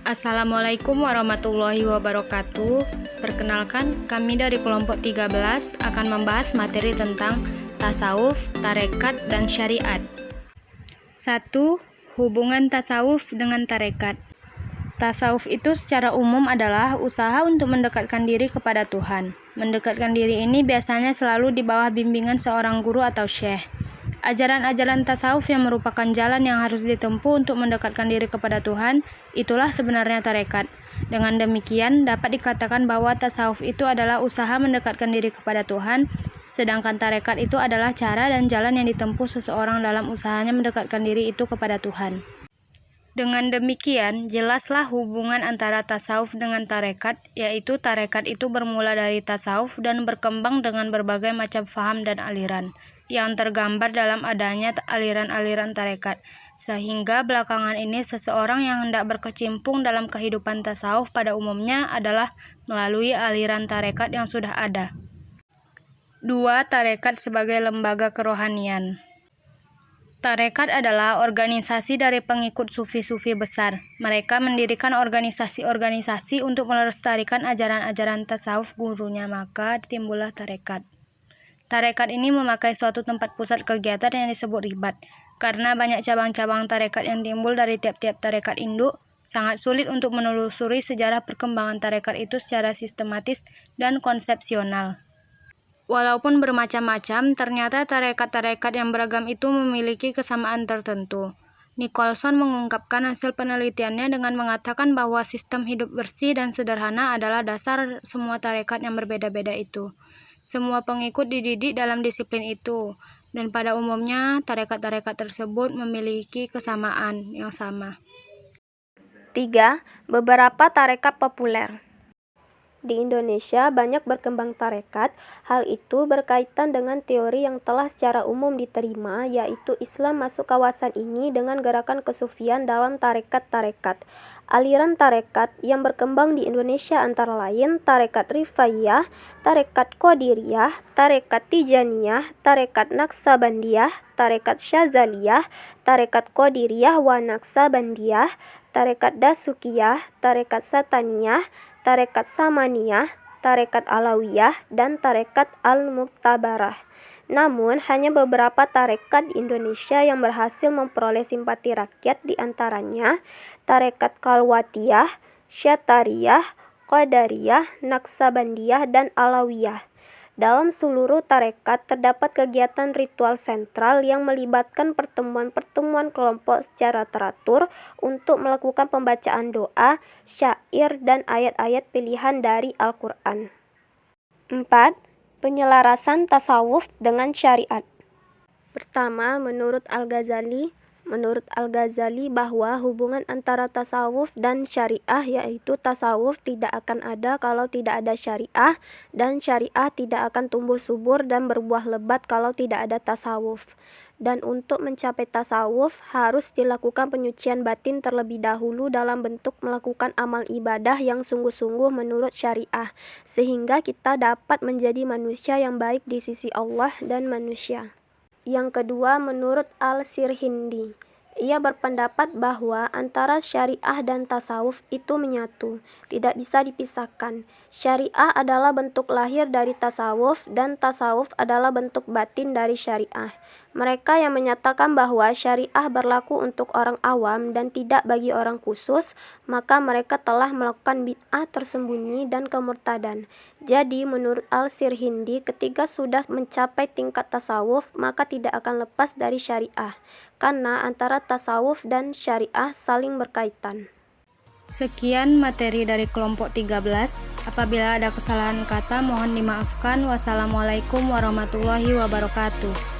Assalamualaikum warahmatullahi wabarakatuh. Perkenalkan, kami dari kelompok 13 akan membahas materi tentang tasawuf, tarekat, dan syariat. 1. Hubungan tasawuf dengan tarekat. Tasawuf itu secara umum adalah usaha untuk mendekatkan diri kepada Tuhan. Mendekatkan diri ini biasanya selalu di bawah bimbingan seorang guru atau syekh. Ajaran-ajaran tasawuf yang merupakan jalan yang harus ditempuh untuk mendekatkan diri kepada Tuhan, itulah sebenarnya tarekat. Dengan demikian, dapat dikatakan bahwa tasawuf itu adalah usaha mendekatkan diri kepada Tuhan, sedangkan tarekat itu adalah cara dan jalan yang ditempuh seseorang dalam usahanya mendekatkan diri itu kepada Tuhan. Dengan demikian, jelaslah hubungan antara tasawuf dengan tarekat, yaitu tarekat itu bermula dari tasawuf dan berkembang dengan berbagai macam faham dan aliran yang tergambar dalam adanya aliran-aliran tarekat, sehingga belakangan ini seseorang yang hendak berkecimpung dalam kehidupan tasawuf pada umumnya adalah melalui aliran tarekat yang sudah ada. 2. Tarekat sebagai lembaga kerohanian. Tarekat adalah organisasi dari pengikut sufi-sufi besar. Mereka mendirikan organisasi-organisasi untuk melestarikan ajaran-ajaran tasawuf gurunya, maka timbullah tarekat. Tarekat ini memakai suatu tempat pusat kegiatan yang disebut ribat. Karena banyak cabang-cabang tarekat yang timbul dari tiap-tiap tarekat induk, sangat sulit untuk menelusuri sejarah perkembangan tarekat itu secara sistematis dan konsepsional. Walaupun bermacam-macam, ternyata tarekat-tarekat yang beragam itu memiliki kesamaan tertentu. Nicholson mengungkapkan hasil penelitiannya dengan mengatakan bahwa sistem hidup bersih dan sederhana adalah dasar semua tarekat yang berbeda-beda itu. Semua pengikut dididik dalam disiplin itu, dan pada umumnya tarekat-tarekat tersebut memiliki kesamaan yang sama. 3. Beberapa tarekat populer. Di Indonesia banyak berkembang tarekat. Hal itu berkaitan dengan teori yang telah secara umum diterima, yaitu Islam masuk kawasan ini dengan gerakan kesufian dalam tarekat-tarekat. Aliran tarekat yang berkembang di Indonesia antara lain tarekat Rifaiyah, tarekat Qadiriyah, tarekat Tijaniyah, tarekat Naksabandiyah, tarekat Syazaliyah, tarekat Qadiriyah wa Naksabandiyah, tarekat Dasukiyah, tarekat Sataniyah, tarekat Samaniyah, tarekat Alawiyah, dan tarekat Al-Muktabarah. Namun, hanya beberapa tarekat di Indonesia yang berhasil memperoleh simpati rakyat, di antaranya tarekat Khalwatiyah, Syatariyah, Qadariyah, Naksabandiyah, dan Alawiyah. Dalam seluruh tarekat terdapat kegiatan ritual sentral yang melibatkan pertemuan-pertemuan kelompok secara teratur untuk melakukan pembacaan doa, syair, dan ayat-ayat pilihan dari Al-Quran. 4. Penyelarasan tasawuf dengan syariat. Pertama, menurut Al-Ghazali bahwa hubungan antara tasawuf dan syariah, yaitu tasawuf tidak akan ada kalau tidak ada syariah, dan syariah tidak akan tumbuh subur dan berbuah lebat kalau tidak ada tasawuf. Dan untuk mencapai tasawuf harus dilakukan penyucian batin terlebih dahulu dalam bentuk melakukan amal ibadah yang sungguh-sungguh menurut syariah, sehingga kita dapat menjadi manusia yang baik di sisi Allah dan manusia. Yang kedua, menurut Al-Sirhindi, ia berpendapat bahwa antara syariah dan tasawuf itu menyatu, tidak bisa dipisahkan. Syariah adalah bentuk lahir dari tasawuf, dan tasawuf adalah bentuk batin dari syariah. Mereka yang menyatakan bahwa syariah berlaku untuk orang awam dan tidak bagi orang khusus, maka mereka telah melakukan bid'ah tersembunyi dan kemurtadan. Jadi, menurut Al-Sirhindi, ketika sudah mencapai tingkat tasawuf, maka tidak akan lepas dari syariah, karena antara tasawuf dan syariah saling berkaitan. Sekian materi dari kelompok 13. Apabila ada kesalahan kata, mohon dimaafkan. Wassalamualaikum warahmatullahi wabarakatuh.